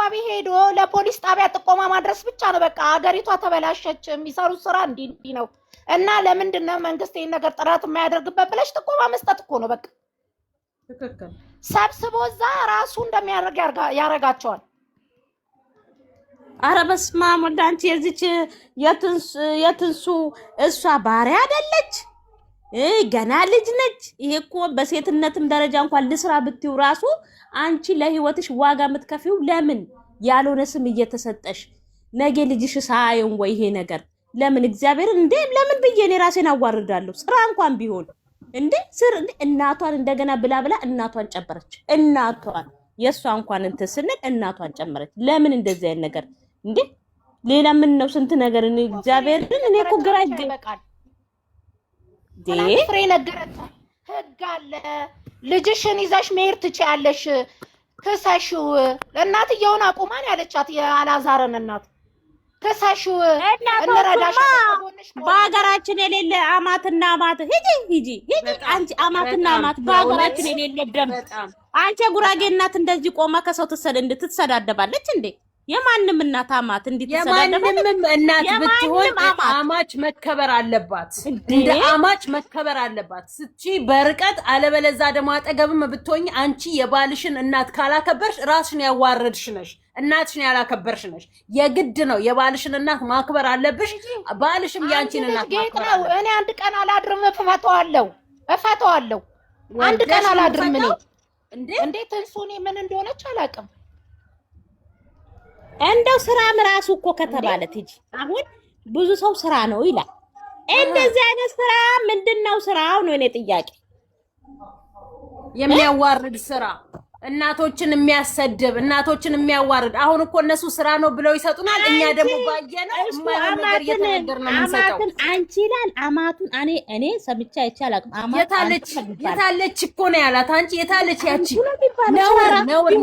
አካባቢ ሄዶ ለፖሊስ ጣቢያ ጥቆማ ማድረስ ብቻ ነው። በቃ ሀገሪቷ ተበላሸች፣ የሚሰሩት ስራ እንዲህ ነው እና ለምንድን ነው መንግስት ይሄን ነገር ጥራት የማያደርግበት ብለሽ ጥቆማ መስጠት እኮ ነው። በቃ ትክክል። ሰብስቦ እዛ ራሱ እንደሚያደርግ ያረጋቸዋል። አረ በስመ አብ ወልድ አንቺ የዚች የትንሱ እሷ ባሪያ አይደለች ገና ልጅ ነች። ይሄ እኮ በሴትነትም ደረጃ እንኳን ልስራ ብትዩ ራሱ አንቺ ለህይወትሽ ዋጋ የምትከፊው ለምን ያልሆነ ስም እየተሰጠሽ ነገ ልጅሽ ሳይሆን ወይ ይሄ ነገር ለምን እግዚአብሔርን እንዴ ለምን ብዬ እኔ ራሴን አዋርዳለሁ። ስራ እንኳን ቢሆን እንዴ ስር እናቷን እንደገና ብላ እናቷን ጨመረች። እናቷን የሷ እንኳን እንትን ስንል እናቷን ጨመረች። ለምን እንደዚህ አይነት ነገር እንዴ ሌላ ምን ነው? ስንት ነገር እኔ እግዚአብሔርን እኔ እኮ ግራ ይገባል። ፍሬ ነገረች። ህግ አለ። ልጅሽን ይዘሽ መሄድ ትችያለሽ። ክሰሽው። እናትየውን አቁማን ያለቻት የአላዛርን እናት ክሰሽው እንረዳሻለን። በሀገራችን የሌለ አማትና አማት ሂጂ አንቺ አማትና አማት በሀገራችን የሌለ ደም አንቺ ጉራጌ እናት እንደዚህ ቆማ ከሰው ትሰዳደባለች እንዴ? የማንም እናት አማት እንድትሰዳደብ የማንም እናት ብትሆን አማች መከበር አለባት። እንደ አማች መከበር አለባት ስቺ በርቀት አለበለዛ ደግሞ አጠገብም ብትሆኝ አንቺ የባልሽን እናት ካላከበርሽ ራስሽን ያዋረድሽ ነሽ። እናትሽን ያላከበርሽ ነሽ። የግድ ነው የባልሽን እናት ማክበር አለብሽ። ባልሽም ያንቺን እናት ማክበር አለበት። እኔ አንድ ቀን አላድርም እፈታዋለሁ። አንድ ቀን አላድርም እኔ እንዴት እንሱኔ ምን እንደሆነች አላውቅም። እንደው ስራም ራሱ እኮ ከተባለ ትጂ አሁን ብዙ ሰው ስራ ነው ይላል። እንደዚህ አይነት ስራ ምንድነው ስራው ነው እኔ ጥያቄ። የሚያዋርድ ስራ እናቶችን የሚያሰድብ እናቶችን የሚያዋርድ አሁን እኮ እነሱ ስራ ነው ብለው ይሰጡናል። እኛ ደግሞ ባየነው የማይሆን ነገር እየተነገርን ነው የምንሰጠው። አንቺ ይላል አማቱን እኔ ሰምቼ አይቻልም። የታለች እኮ ነው ያላት። አንቺ የታለች ያቺ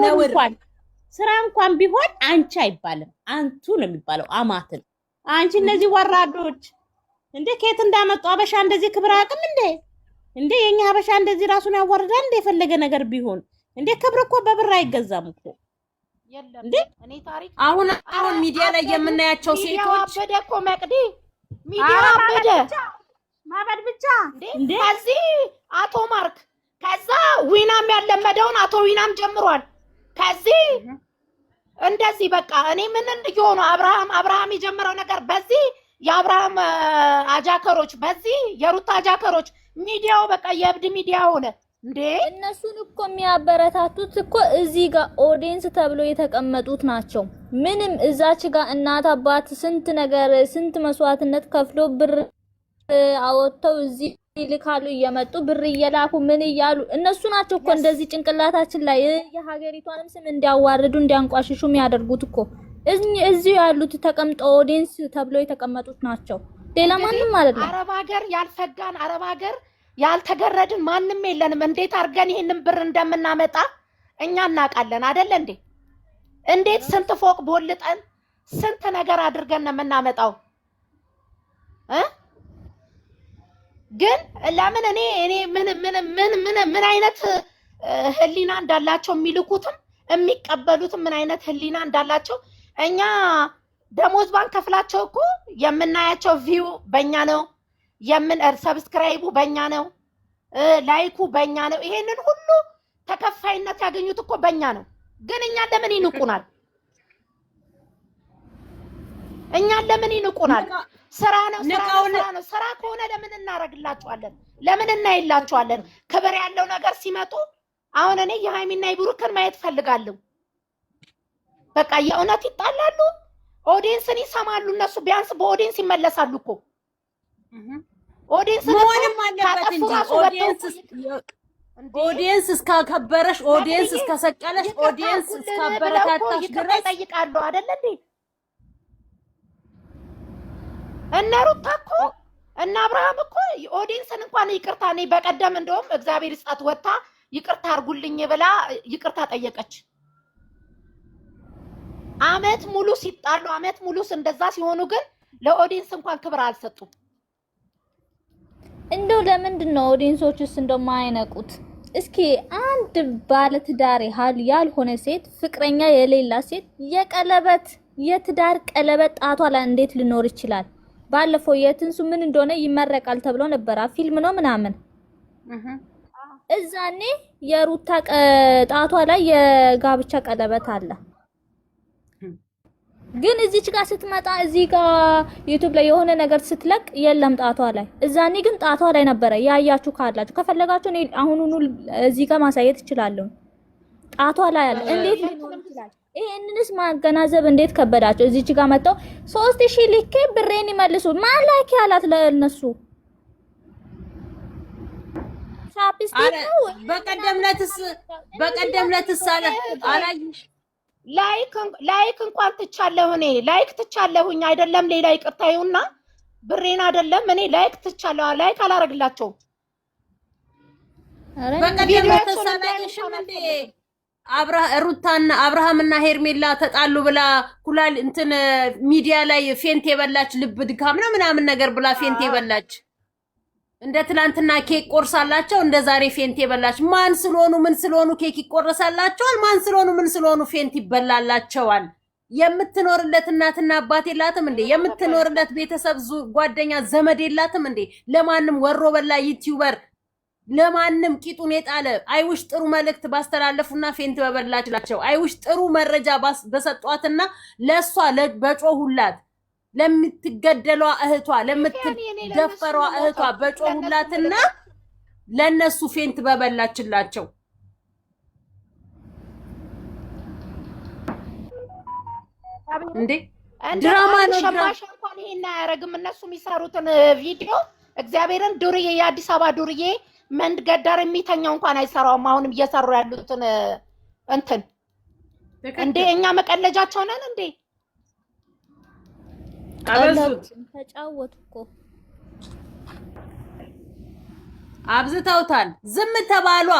ነውር ስራ እንኳን ቢሆን አንቺ አይባልም አንቱ ነው የሚባለው አማትን። አንቺ እነዚህ ወራዶች እንዴ ከየት እንዳመጡ አበሻ እንደዚህ ክብር አቅም እንዴ የኛ አበሻ እንደዚህ ራሱን ያወርዳል እንዴ? የፈለገ ነገር ቢሆን እንዴ ክብር እኮ በብር አይገዛም እኮ እንዴ። እኔ ታሪክ አሁን ሚዲያ ላይ የምናያቸው ሴቶች አበደ እኮ መቅዲ ሚዲያ አበደ ማበድ ብቻ እንዴ። ከዚህ አቶ ማርክ ከዛ ዊናም ያለመደውን አቶ ዊናም ጀምሯል። ከዚህ እንደዚህ በቃ እኔ ምን እንደሆነ አብርሃም የጀመረው ነገር በዚህ የአብርሃም አጃከሮች በዚህ የሩታ አጃከሮች ሚዲያው በቃ የእብድ ሚዲያ ሆነ እንዴ። እነሱን እኮ የሚያበረታቱት እኮ እዚህ ጋር ኦዲየንስ ተብሎ የተቀመጡት ናቸው። ምንም እዛች ጋር እናት አባት ስንት ነገር ስንት መስዋዕትነት ከፍሎ ብር አወጥተው እዚህ ይልካሉ እየመጡ ብር እየላኩ ምን እያሉ እነሱ ናቸው እኮ እንደዚህ ጭንቅላታችን ላይ የሀገሪቷንም ስም እንዲያዋርዱ እንዲያንቋሽሹ የሚያደርጉት እኮ እዚህ ያሉት ተቀምጠው ኦዲየንስ ተብሎ የተቀመጡት ናቸው። ሌላ ማንም ማለት ነው። አረብ ሀገር ያልፈጋን አረብ ሀገር ያልተገረድን ማንም የለንም። እንዴት አድርገን ይሄንን ብር እንደምናመጣ እኛ እናውቃለን አይደል እንዴ? እንዴት ስንት ፎቅ ቦልጠን ስንት ነገር አድርገን ነው የምናመጣው ግን ለምን እኔ ምን አይነት ህሊና እንዳላቸው የሚልኩትም የሚቀበሉትም ምን አይነት ህሊና እንዳላቸው እኛ ደሞዝ ባንክ ከፍላቸው እኮ የምናያቸው ቪው በእኛ ነው፣ ሰብስክራይቡ በእኛ ነው፣ ላይኩ በእኛ ነው። ይሄንን ሁሉ ተከፋይነት ያገኙት እኮ በእኛ ነው። ግን እኛን ለምን ይንቁናል? ስራ ነው። ስራ ከሆነ ለምን እናረግላቸዋለን? ለምን እናይላቸዋለን? ክብር ያለው ነገር ሲመጡ አሁን እኔ የሃይሚና የብሩክን ማየት ፈልጋለሁ። በቃ የእውነት ይጣላሉ፣ ኦዲየንስን ይሰማሉ። እነሱ ቢያንስ በኦዲየንስ ይመለሳሉ እኮ ኦዲየንስ ምንም አለበት እንጂ ኦዲየንስ እስካከበረሽ ኦዲየንስ እስከሰቀለሽ ኦዲየንስ እስካበረታታሽ ድረስ ይጠይቃሉ አይደል እንዴ? እነ ሩታ እኮ እነ አብርሃም እኮ ኦዲየንስን እንኳን ይቅርታ እኔ በቀደም እንደውም እግዚአብሔር ይስጣት ወጣ ይቅርታ አርጉልኝ ብላ ይቅርታ ጠየቀች። አመት ሙሉ ሲጣሉ አመት ሙሉ እንደዛ ሲሆኑ ግን ለኦዲየንስ እንኳን ክብር አልሰጡም። እንደው ለምንድን ነው ኦዲየንሶችስ እንደማይነቁት? እስኪ አንድ ባለትዳር ያልሆነ ሴት ፍቅረኛ የሌላ ሴት የትዳር ቀለበት ጣቷ ላይ እንዴት ሊኖር ይችላል? ባለፈው የትንሱ ምን እንደሆነ ይመረቃል ተብሎ ነበር፣ ፊልም ነው ምናምን። እዛኔ የሩታ ጣቷ ላይ የጋብቻ ቀለበት አለ። ግን እዚች ጋር ስትመጣ እዚህ ጋር ዩቲዩብ ላይ የሆነ ነገር ስትለቅ የለም ጣቷ ላይ። እዛኔ ግን ጣቷ ላይ ነበረ። ያያችሁ ካላችሁ ከፈለጋችሁ እኔ አሁኑኑ እዚህ ጋር ማሳየት እችላለሁ። ጣቷ ላይ አለ። እንዴት ሊሆን ይችላል? ይሄንንስ ማገናዘብ እንዴት ከበዳቸው? እዚች ጋር መጣው 3000 ልኬ ብሬን ይመልሱ ማላኪ አላት ለነሱ ሻፕስቲክ ነው። በቀደምለትስ አላየሽ? ላይክ እንኳን ትቻለሁ። እኔ ላይክ ትቻለሁኝ አይደለም ሌላ ይቅርታዩና ብሬን አይደለም እኔ ላይክ ትቻለሁ። ላይክ አላረግላቸውም። በቀደምለትስ አላየሽም እንዴ? ሩታና አብርሃምና ሄርሜላ ተጣሉ ብላ ኩላል እንትን ሚዲያ ላይ ፌንት የበላች ልብ ድካም ነው ምናምን ነገር ብላ ፌንት የበላች እንደ ትላንትና ኬክ ቆርሳላቸው እንደ ዛሬ ፌንት የበላች ማን ስለሆኑ ምን ስለሆኑ ኬክ ይቆርሳላቸዋል? ማን ስለሆኑ ምን ስለሆኑ ፌንት ይበላላቸዋል? የምትኖርለት እናትና አባት የላትም እንዴ? የምትኖርለት ቤተሰብ ጓደኛ ዘመድ የላትም እንዴ? ለማንም ወሮ በላ ዩቲዩበር ለማንም ቂጡን የጣለ አይውሽ ጥሩ መልእክት ባስተላለፉና ፌንት በበላችላቸው አይውሽ ጥሩ መረጃ በሰጧትና ለሷ በጮሁላት ለምትገደሏ እህቷ ለምትደፈሯ እህቷ በጮሁላትና ለነሱ ፌንት በበላችላቸው እንዴ ድራማ ነው። ሸማሽ እንኳን ይሄን አያረግም። እነሱ የሚሰሩትን ቪዲዮ እግዚአብሔርን ዱርዬ የአዲስ አበባ ዱርዬ መንገድ ዳር የሚተኛው እንኳን አይሰራውም። አሁንም እየሰሩ ያሉትን እንትን እንዴ እኛ መቀለጃቸው ነን እንዴ? አበዙት፣ ተጫወቱ እኮ አብዝተውታል። ዝም ተባሏ።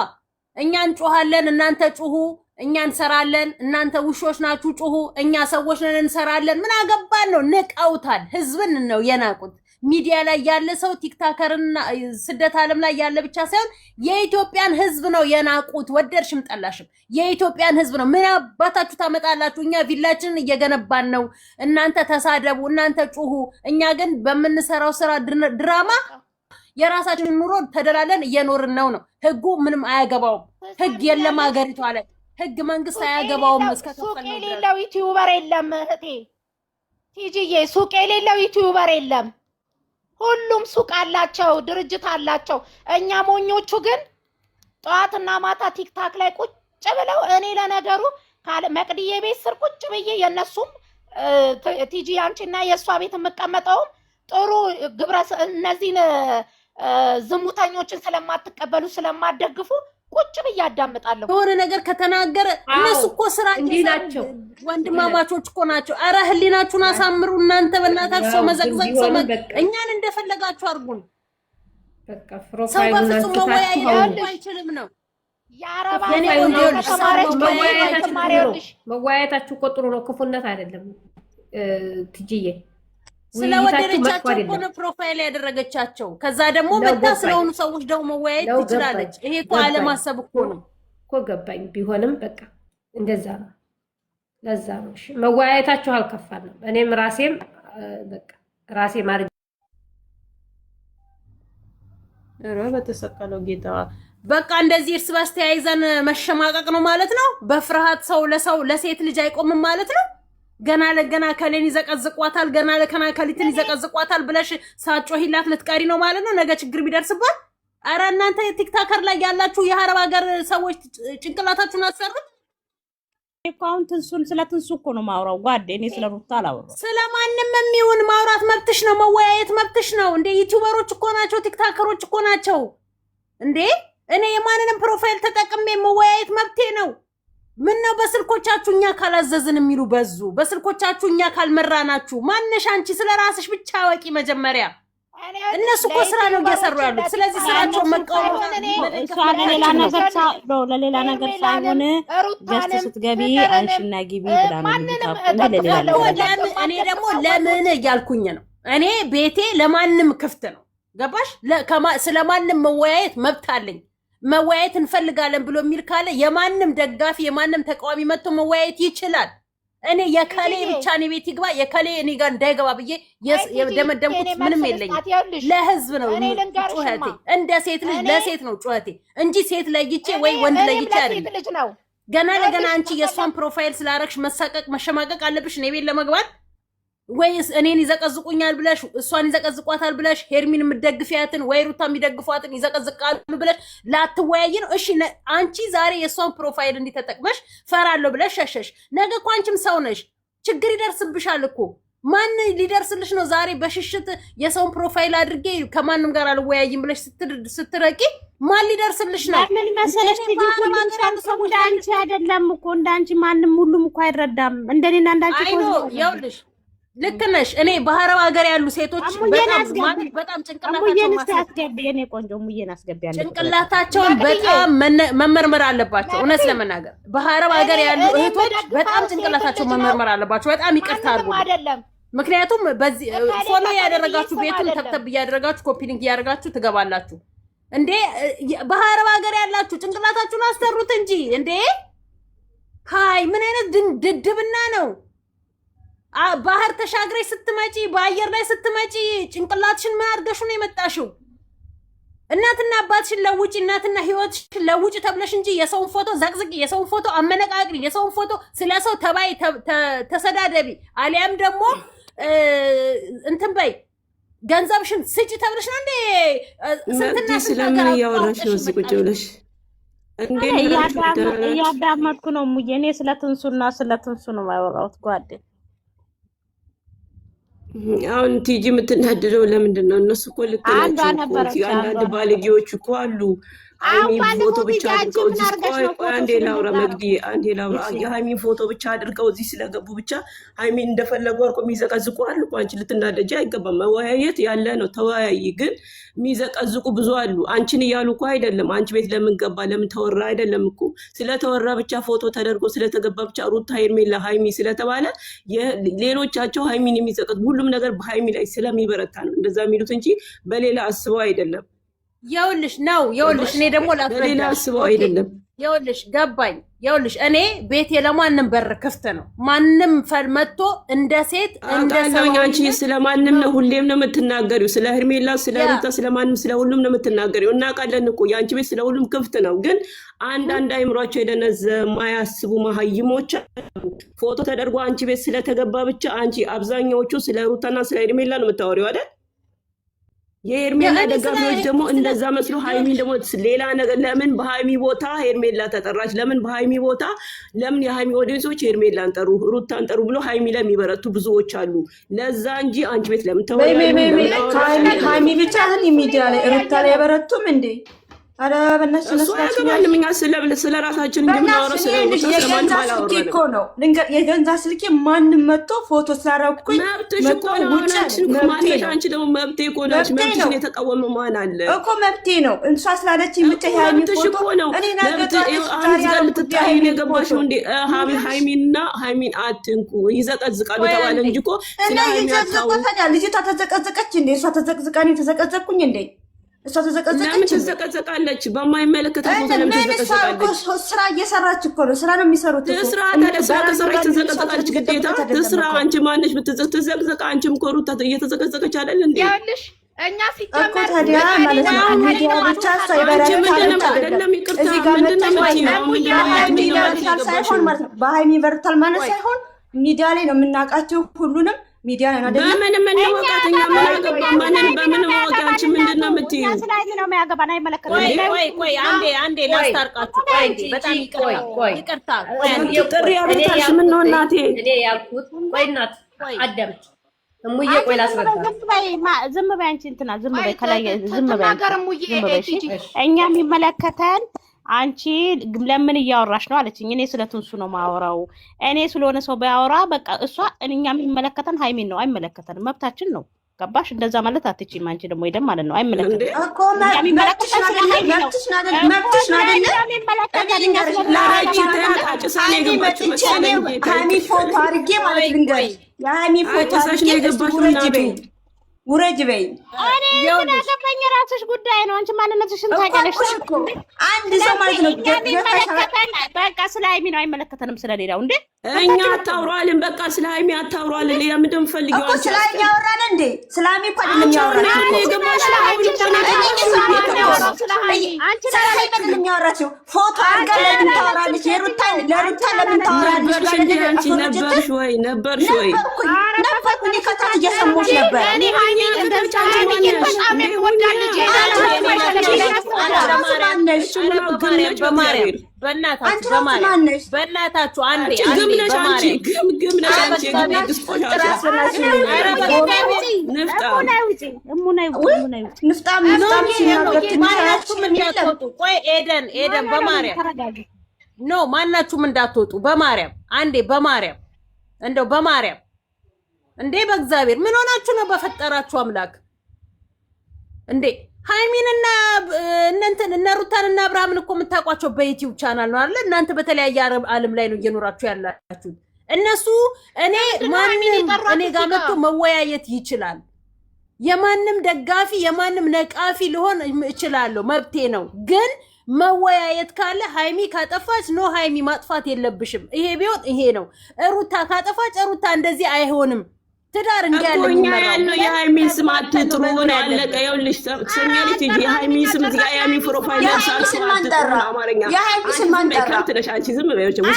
እኛ እንጮሃለን፣ እናንተ ጩሁ። እኛ እንሰራለን፣ እናንተ ውሾች ናችሁ ጩሁ። እኛ ሰዎች ነን እንሰራለን። ምን አገባን ነው? ንቀውታል። ህዝብን ነው የናቁት። ሚዲያ ላይ ያለ ሰው ቲክታከርና ስደት ዓለም ላይ ያለ ብቻ ሳይሆን የኢትዮጵያን ህዝብ ነው የናቁት። ወደድሽም ጠላሽም የኢትዮጵያን ህዝብ ነው። ምን አባታችሁ ታመጣላችሁ? እኛ ቪላችንን እየገነባን ነው። እናንተ ተሳደቡ፣ እናንተ ጩሁ። እኛ ግን በምንሰራው ስራ ድራማ የራሳችንን ኑሮ ተደላለን እየኖርን ነው። ህጉ ምንም አያገባውም። ህግ የለም ሀገሪቷ ላይ ህግ መንግስት አያገባውም። ሱቅ የሌለው ዩቲዩበር የለም እህቴ ቲጂዬ፣ ሱቅ የሌለው ዩቲዩበር የለም። ሁሉም ሱቅ አላቸው፣ ድርጅት አላቸው። እኛ ሞኞቹ ግን ጠዋትና ማታ ቲክታክ ላይ ቁጭ ብለው እኔ ለነገሩ መቅድዬ ቤት ስር ቁጭ ብዬ የነሱም ቲጂ አንቺና የእሷ ቤት የምቀመጠውም ጥሩ ግብረ እነዚህን ዝሙተኞችን ስለማትቀበሉ ስለማትደግፉ ቁጭ ብዬ አዳምጣለሁ። የሆነ ነገር ከተናገረ እነሱ እኮ ስራ እንዲህ ናቸው፣ ወንድማማቾች እኮ ናቸው። ኧረ ህሊናችሁን አሳምሩ እናንተ በእናታችሁ። ሰው መዘግዘግ እኛን እንደፈለጋችሁ አድርጉን። ሰው በፍጹም መወያየት አይችልም ነው መወያየታችሁ እኮ ጥሩ ነው፣ ክፉነት አይደለም ትጂዬ። ስለወደደቻቸው እኮ ነው ፕሮፋይል ያደረገቻቸው። ከዛ ደግሞ መታ ስለሆኑ ሰዎች ደግሞ መወያየት ትችላለች። ይሄ እኮ አለማሰብ እኮ ነው እኮ ገባኝ። ቢሆንም በቃ እንደዛ ነው። ለዛ ነው እሺ፣ መወያየታችሁ አልከፋንም። እኔም ራሴም በቃ ራሴ ማድረግ በተሰቀለው ጌታ በቃ እንደዚህ እርስ በርስ ተያይዘን መሸማቀቅ ነው ማለት ነው። በፍርሃት ሰው ለሴት ልጅ አይቆምም ማለት ነው። ገና ለገና ከሌን ይዘቀዝቋታል፣ ገና ለከና ከሊትን ይዘቀዝቋታል ብለሽ ሳጮሂላት ልትቀሪ ነው ማለት ነው። ነገ ችግር ቢደርስባት። አረ እናንተ ቲክታከር ላይ ያላችሁ የአረብ ሀገር ሰዎች ጭንቅላታችሁን አሰሩት። አሁን ስለ ትንሱ እኮ ነው ማውራው ጓዴ። እኔ ስለ ሩታ አላወራም። ስለማንም የሚሆን ማውራት መብትሽ ነው፣ መወያየት መብትሽ ነው። እንዴ ዩቲዩበሮች እኮ ናቸው፣ ቲክታከሮች እኮ ናቸው እንዴ። እኔ የማንንም ፕሮፋይል ተጠቅሜ መወያየት መብቴ ነው። ምን ነው በስልኮቻችሁ እኛ ካላዘዝን የሚሉ በዙ። በስልኮቻችሁ እኛ ካልመራናችሁ ማነሽ አንቺ? ስለራስሽ ብቻ አወቂ መጀመሪያ። እነሱ እኮ ስራ ነው እየሰሩ ያሉት። ስለዚህ ስራቸው መቃወም ለሌላ ነገር ሳይሆን ገስት ስትገቢ አንቺና ግቢ ብላ ነው። እኔ ደግሞ ለምን እያልኩኝ ነው። እኔ ቤቴ ለማንም ክፍት ነው። ገባሽ? ስለማንም መወያየት መብት አለኝ። መወያየት እንፈልጋለን ብሎ የሚል ካለ የማንም ደጋፊ የማንም ተቃዋሚ መጥቶ መወያየት ይችላል። እኔ የከሌ ብቻ እኔ ቤት ይግባ የከሌ እኔ ጋር እንዳይገባ ብዬ የደመደምኩት ምንም የለኝም። ለህዝብ ነው ጩኸቴ፣ እንደ ሴት ልጅ ለሴት ነው ጩኸቴ እንጂ ሴት ለይቼ ወይ ወንድ ለይቼ አይደለም። ገና ለገና አንቺ የእሷን ፕሮፋይል ስላረግሽ መሳቀቅ መሸማቀቅ አለብሽ እኔ ቤት ለመግባት? ወይስ እኔን ይዘቀዝቁኛል ብለሽ እሷን ይዘቀዝቋታል ብለሽ ሄርሚን የምትደግፊያትን ወይ ሩታ የሚደግፏትን ይዘቀዝቃሉ ብለሽ ላትወያይ ነው? እሺ አንቺ ዛሬ የእሷን ፕሮፋይል እንዲተጠቅመሽ ፈራለሁ ብለሽ ሸሸሽ። ነገ እኮ አንቺም ሰው ነሽ፣ ችግር ይደርስብሻል እኮ። ማን ሊደርስልሽ ነው? ዛሬ በሽሽት የሰውን ፕሮፋይል አድርጌ ከማንም ጋር አልወያይም ብለሽ ስትረቂ ማን ሊደርስልሽ ነው? ምን መሰለሽ እንዳንቺ አይደለም እኮ እንዳንቺ ማንም ሁሉም እኮ አይረዳም። እንደኔና እንዳንቺ እኮ ይኸውልሽ ልክ ነሽ። እኔ ባህረብ ሀገር ያሉ ሴቶች በጣም ጭንቅላታቸውን በጣም መመርመር አለባቸው። እውነት ለመናገር ባህረብ ሀገር ያሉ እህቶች በጣም ጭንቅላታቸው መመርመር አለባቸው። በጣም ይቅርታ አድርጉ። ምክንያቱም በዚህ ፎሎ ያደረጋችሁ ቤቱን ተብተብ እያደረጋችሁ ኮፒ ሊንክ እያደረጋችሁ ትገባላችሁ እንዴ። ባህረብ ሀገር ያላችሁ ጭንቅላታችሁን አስተሩት እንጂ እንዴ። ሃይ ምን አይነት ድድብና ነው? ባህር ተሻግረሽ ስትመጪ በአየር ላይ ስትመጪ ጭንቅላትሽን ምን አድርገሽ ነው የመጣሽው? እናትና አባትሽን ለውጪ እናትና ህይወትሽን ለውጪ ተብለሽ እንጂ የሰውን ፎቶ ዘቅዝቂ፣ የሰውን ፎቶ አመነቃቅሪ፣ የሰውን ፎቶ ስለሰው ተባይ ተሰዳደቢ፣ አሊያም ደግሞ እንትን በይ ገንዘብሽን ስጪ ተብለሽ ነው እንዴ? ስንትና ስለምን እያወራሽ ነው እዚህ ቁጭ ብለሽ? እያዳመጥኩ ነው ሙዬ። እኔ ስለ ትንሱ ነው የማወራሁት ጓዴ። አሁን ቲጂ የምትናደደው ለምንድን ነው? እነሱ እኮ ልክ ናቸው። አንዳንድ ባለጌዎች እኮ አሉ። ሃይሚን ፎቶ ብቻ አድርገው እዚህ አንዴ ላውራ መግዲ አንዴ ላውራ። የሃይሚን ፎቶ ብቻ አድርገው እዚህ ስለገቡ ብቻ ሃይሚን እንደፈለጉ አርቆ የሚዘቀዝቁ አሉ። አንቺ ልትናደጂ አይገባም። መወያየት ያለ ነው፣ ተወያይ። ግን የሚዘቀዝቁ ብዙ አሉ። አንቺን እያሉ እኮ አይደለም። አንቺ ቤት ለምን ገባ ለምን ተወራ አይደለም እኮ። ስለተወራ ብቻ ፎቶ ተደርጎ ስለተገባ ብቻ ሩታ ሄርሜላ ሃይሚ ስለተባለ ሌሎቻቸው ሃይሚን የሚዘቀዝ ሁሉም ነገር በሃይሚ ላይ ስለሚበረታ ነው እንደዛ የሚሉት እንጂ በሌላ አስበው አይደለም። ይኸውልሽ እኔ ደግሞ ሌላ አስበው አይደለም። ይኸውልሽ ገባኝ። ይኸውልሽ እኔ ቤቴ ለማንም በር ክፍት ነው። ማንም መጥቶ እንደ ሴት እንደ ሰው አንቺ ስለማንም ነው ሁሌም ነው የምትናገሪው። ስለ ሄርሜላ፣ ስለ ሩታ፣ ስለማንም ስለ ሁሉም ነው የምትናገሪው። እናውቃለን እኮ የአንቺ ቤት ስለ ሁሉም ክፍት ነው። ግን አንዳንድ አይምሯቸው የደነዘ ማያስቡ መሀይሞች ፎቶ ተደርጎ አንቺ ቤት ስለተገባ ብቻ አንቺ አብዛኛዎቹ ስለ ሩታና ስለ ሄርሜላ ነው የምታወሪው አይደል? የሄርሜላ ደጋፊዎች ደግሞ እንደዛ መስሎ ሃይሚን ደግሞ ሌላ ነገር ለምን በሃይሚ ቦታ ሄርሜላ ተጠራች? ለምን በሃይሚ ቦታ ለምን የሃይሚ ኦዲየንሶች ሄርሜላን ጠሩ ሩታን ጠሩ ብሎ ሃይሚ ላይ የሚበረቱ ብዙዎች አሉ። ለዛ እንጂ አንቺ ቤት ለምን ሃይሚ ብቻ ሚዲያ ላይ ሩታ ላይ ያበረቱም እንዴ? አረ በእነሱ ስለማንም እኛ ስለ ራሳችን እንደምናወራ የገንዛ ስልኬ እኮ ነው የገንዛ ስልኬ ማንም መጥቶ ፎቶ ስላደረኩኝ መብትሽ እኮ ነው። አንቺ ደግሞ መብቴ እኮ ነው። መብትሽን የተቃወመ ማን አለ እኮ? መብቴ ነው። እንሷ ስላለችኝ ብቻ ሃይሚ ፎቶ እኔ ነገር ልትታይ ነው የገባሽው እንዴ? ሃይሚና ሃይሚን አትንኩ ይዘቀዝቃሉ ተባለ እንጂ እኮ ስለ ሃይሚ አታውቁ። ልጅቷ ተዘቀዘቀች እንዴ? እሷ ተዘቅዝቃኝ ተዘቀዘቅኩኝ እንዴ? እሷ ተዘቀዘቃለች። በማይመለከታት ቦታ ለምን ተዘቀዘቃለች? ስራ እየሰራች እኮ ነው። ስራ ነው የሚሰሩት። ስራ ከሰራች ተዘቀዘቃለች ግዴታ ትስራ። አንቺ ማነሽ ብትዘቅዘቅ? አንቺም እኮ ሩታ እየተዘቀዘቀች አይደል እንዴ? ያልሽ እኛ እኮ ታዲያ ማለት ነው ሚዲያ ብቻ ሳይበራታ አይደለም። ይቅርታ ሳይሆን ማለት ነው በሃይሚ ቨርታል ማለት ሳይሆን ሚዲያ ላይ ነው የምናውቃቸው ሁሉንም ሚዲያ ላይ አይደለም። በምንም እንወቃተኛ ምን አገባ ማንን በምን ወቃች? ምንድነው የምትይው? ስለዚህ ነው የሚያገባን አይመለከተም። ቆይ አንዴ ላስታርቃችሁ። በጣም ይቅርታ ጥሪ ያብታሽ ምን ነው እናቴ እኔ ያልኩት ቆይ እናት አዳምጪ እሙዬ ቆይ ላስረዳ። ዝም በይ አንቺ እንትና ዝም በይ ከላይ ዝም በይ እኛ የሚመለከተን አንቺ ለምን እያወራሽ ነው አለችኝ። እኔ ስለ ትንሱ ነው ማወራው። እኔ ስለሆነ ሰው ባያወራ በቃ እሷ እኛ የሚመለከተን ሃይሚን ነው። አይመለከተንም፣ መብታችን ነው። ገባሽ? እንደዛ ማለት አትችይም። አንቺ ደግሞ ይደም ማለት ነው አይመለከተንም እኮ መብትሽ ነው ሃይሚ ፎቶ አድርጌ ማለት ልንገርሽ፣ የሃይሚ ፎቶ አድርጌ ውረጅ በይ። እኔ ምን አገባኝ? የራስሽ ጉዳይ ነው። አንቺ ማንነትሽን ታውቂያለሽ እኮ አንድ ሰው ማለት ነው። በቃ ስለ ሀይሚ ነው አይመለከተንም ስለሌላው እንዴ። እኛ አታውሯልን። በቃ ስለ ሀይሚ አታውሯልን። ሌላ ምን እንደምፈልጊው እኮ ስለ ሀይሚ ያወራን እንዴ? ስለ ሀይሚ እኮ አይደለም ያወራን እኮ ስለ ሀይሚ አይደለም ያወራችው። ፎቶ አድርጋ ለምን ታወራለች? ለሩታ ለምን ታወራለች? ነበርሽ ወይ ነበርኩ እኔ ከታች እየሰማሁሽ ነበር። እኔ ሀይሚ በጣም የምወዳት ልጅ በእናታችሁ አንዴ ኤደን በማርያም ኖ ማናችሁም እንዳትወጡ በማርያም አንዴ በማርያም እንደው በማርያም እንዴ በእግዚአብሔር ምን ሆናችሁ ነው? በፈጠራችሁ አምላክ እንዴ ሃይሚንና እነ ሩታንና አብርሃምን እኮ የምታውቋቸው በዩቲዩብ ቻናል ነው አይደል? እናንተ በተለያየ ዓለም ላይ ነው እየኖራችሁ ያላችሁት። እነሱ ማንም እኔ ጋር መጥቶ መወያየት ይችላል። የማንም ደጋፊ የማንም ነቃፊ ልሆን እችላለሁ፣ መብቴ ነው። ግን መወያየት ካለ ሃይሚ ካጠፋች ኖ ሃይሚ ማጥፋት የለብሽም። ይሄ ቢሆን ይሄ ነው። ሩታ ካጠፋች ሩታ እንደዚህ አይሆንም። ትዳር እንዲያለ ያለው የሃይሚን ስም አትጥሩ ነው ያለቀ። ይኸውልሽ ሰሚያለች እንጂ የሃይሚን ስም እዚህ ጋር የሃይሚን ፕሮፋይል ያሳስ ማንጠራ አማርኛ የሃይሚን ስም ማንጠራ ከብትነሽ አንቺ ዝም በይው።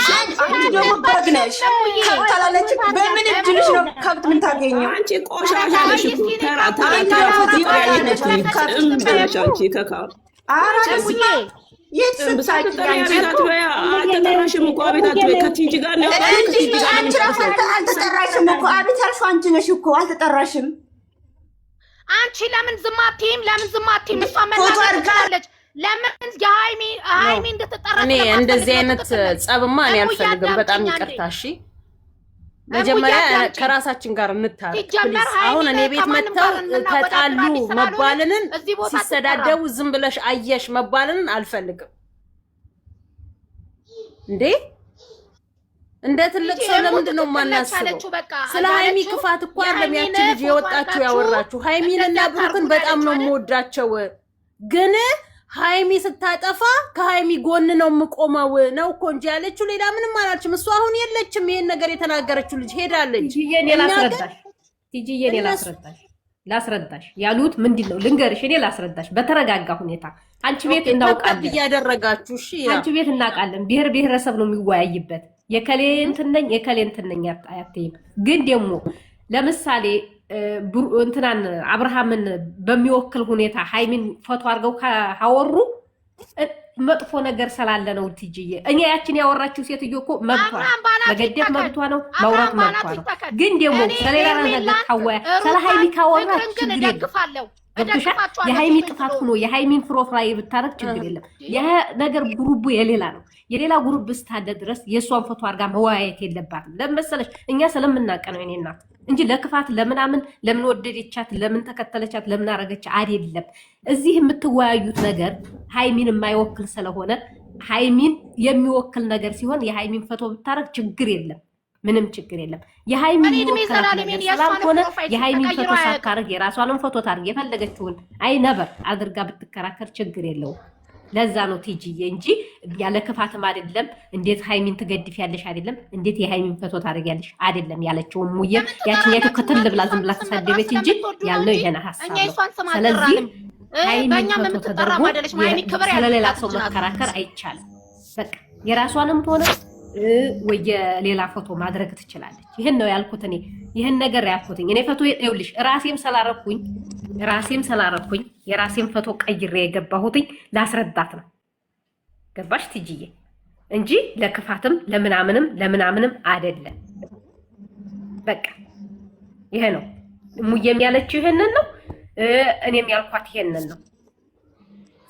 አንቺ ደግሞ በግነሽ ከብታላለች። በምን እድልሽ ነው ከብት ምን ታገኘው? አንቺ ቆሻሻ ነሽ እኮ ተራ ያለች እምብለሽ አንቺ ከካ አራስዬ የት አልተጠራሽም እኮ አቤት አትበይ። ከቲጂ ጋር ነው አልተጠራሽም እኮ አቤት ያልሽው አንቺ ነሽ እኮ አልተጠራሽም። አንቺ ለምን ዝም አትይም? እሷ መናገር ትችላለች። ለምን የሃይሚ እንድትጠራ? እኔ እንደዚህ አይነት ጸብማ እኔ አልፈልግም። በጣም ይቅርታ እሺ። መጀመሪያ ከራሳችን ጋር እንታረቅ ፕሊዝ። አሁን እኔ ቤት መጥተው ተጣሉ መባልንን ሲሰዳደቡ ዝም ብለሽ አየሽ መባልንን አልፈልግም። እንዴ እንደ ትልቅ ሰው ለምንድን ነው የማናስበው? ስለ ሃይሚ ክፋት እኮ አይደለም ያቺ ልጅ የወጣችሁ ያወራችሁ። ሃይሚንና ብሩክን በጣም ነው የምወዳቸው ግን ሃይሚ ስታጠፋ ከሃይሚ ጎን ነው የምቆመው ነው እኮ እንጂ ያለችው ሌላ ምንም አላልችም። እሱ አሁን የለችም። ይሄን ነገር የተናገረችው ልጅ ሄዳለች። ቲጂዬ እኔ ላስረዳሽ ያሉት ምንድነው ልንገርሽ። እኔ ላስረዳሽ በተረጋጋ ሁኔታ። አንቺ ቤት እናውቃለን እያደረጋችሁ እሺ፣ አንቺ ቤት እናውቃለን። ብሔር ብሔረሰብ ነው የሚወያይበት። የከሌ እንትን ነኝ አያትይም። ግን ደግሞ ለምሳሌ እንትናን አብርሃምን በሚወክል ሁኔታ ሃይሚን ፎቶ አድርገው ካወሩ መጥፎ ነገር ስላለ ነው ቲጂዬ። እኛ ያችን ያወራችው ሴትዮ እኮ መብቷ መገደፍ መብቷ ነው፣ ማውራት መብቷ ነው። ግን ደግሞ ስለሌላ ነገር ካወያ ስለ ሃይሚ ካወራች ችግር የለም። ገብቶሻል? የሃይሚ ጥፋት ሆኖ የሃይሚን ፕሮፋይል ብታረግ ችግር የለም። ይሄ ነገር ጉሩቡ የሌላ ነው። የሌላ ጉሩብ ስታደ ድረስ የሷን ፎቶ አድርጋ መወያየት የለባትም። ለምን መሰለሽ? እኛ ስለምናቀ ነው የኔ እናት እንጂ ለክፋት ለምናምን ለምን ወደደቻት ለምን ተከተለቻት ለምን አረገች አይደለም። እዚህ የምትወያዩት ነገር ሃይሚን የማይወክል ስለሆነ ሃይሚን የሚወክል ነገር ሲሆን የሃይሚን ፎቶ ብታረግ ችግር የለም፣ ምንም ችግር የለም። የሃይሚን የሚወክል ነገር ስላልሆነ የሃይሚን ፎቶ ሳታረግ የራሷንም ፎቶ ታርግ የፈለገችውን አይ ነበር አድርጋ ብትከራከር ችግር የለውም። ለዛ ነው ቲጂዬ እንጂ ያለ ክፋትም አይደለም። እንዴት ሃይሚን ትገድፍ ያለሽ አይደለም፣ እንዴት የሃይሚን ፎቶ ታደርጊያለሽ አይደለም ያለችው ሙዬ ያቺኛቱ ከተል ብላ ዝም ብላ ተሳደበች እንጂ ያልነው ይሄን ሐሳብ ነው። ስለዚህ ሃይሚን ፎቶ ተደርጎ ስለሌላ ሰው መከራከር አይቻልም። በቃ የራሷንም ሆነ ወይ የሌላ ፎቶ ማድረግ ትችላለች። ይሄን ነው ያልኩት እኔ ይሄን ነገር ያልኩት እኔ ፎቶ ይኸውልሽ ራሴም ሰላረኩኝ የራሴም ፎቶ ቀይሬ የገባሁትኝ ላስረዳት ነው። ገባሽ ትጂዬ? እንጂ ለክፋትም ለምናምንም አይደለም። በቃ ይሄ ነው ሙዬም ያለችው ይሄንን ነው፣ እኔም ያልኳት ይሄንን ነው።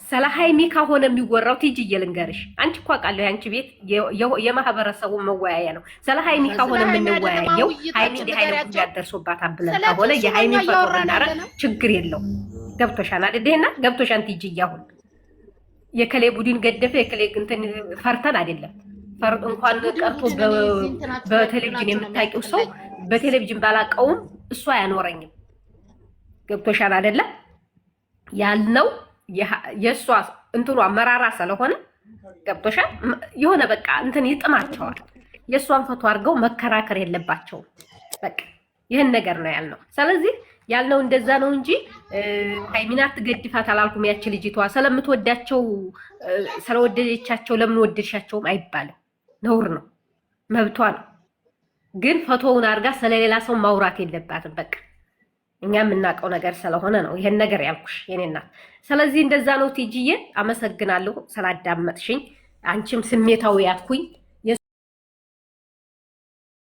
ስለ ሃይሚ ከሆነ የሚወራው ቲጂዬ ልንገርሽ፣ አንቺ እኮ አውቃለሁ አንቺ ቤት የማህበረሰቡ መወያያ ነው። ስለ ሃይሚ ከሆነ የምንወያየው ሃይሚ እንደ ሃይሚ ጉዳይ ያደርሶባታል ብለን ከሆነ የሃይሚ ፎቶ ብናረግ ችግር የለው። ገብቶሻል አይደልና? ገብቶሻል ቲጂዬ? አሁን የከሌ ቡድን ገደፈ የከሌ እንትን ፈርተን አይደለም። እንኳን ቀርቶ በቴሌቪዥን የምታውቂው ሰው በቴሌቪዥን ባላቀውም እሱ አያኖረኝም። ገብቶሻል አይደለ? ያልነው የእሷ እንትኗ መራራ ስለሆነ ገብቶሻል። የሆነ በቃ እንትን ይጥማቸዋል። የእሷን ፈቶ አድርገው መከራከር የለባቸውም። በቃ ይህን ነገር ነው ያልነው። ስለዚህ ያልነው እንደዛ ነው እንጂ ሃይሚን አትገድፋት አላልኩም። ያች ልጅቷ ስለምትወዳቸው ስለወደደቻቸው ለምን ወደድሻቸውም አይባልም። ነውር ነው፣ መብቷ ነው። ግን ፈቶውን አድርጋ ስለሌላ ሰው ማውራት የለባትም። በቃ እኛ የምናውቀው ነገር ስለሆነ ነው ይሄን ነገር ያልኩሽ የኔ እናት። ስለዚህ እንደዛ ነው ቲጂዬ፣ አመሰግናለሁ ስላዳመጥሽኝ። አንቺም ስሜታዊ ያትኩኝ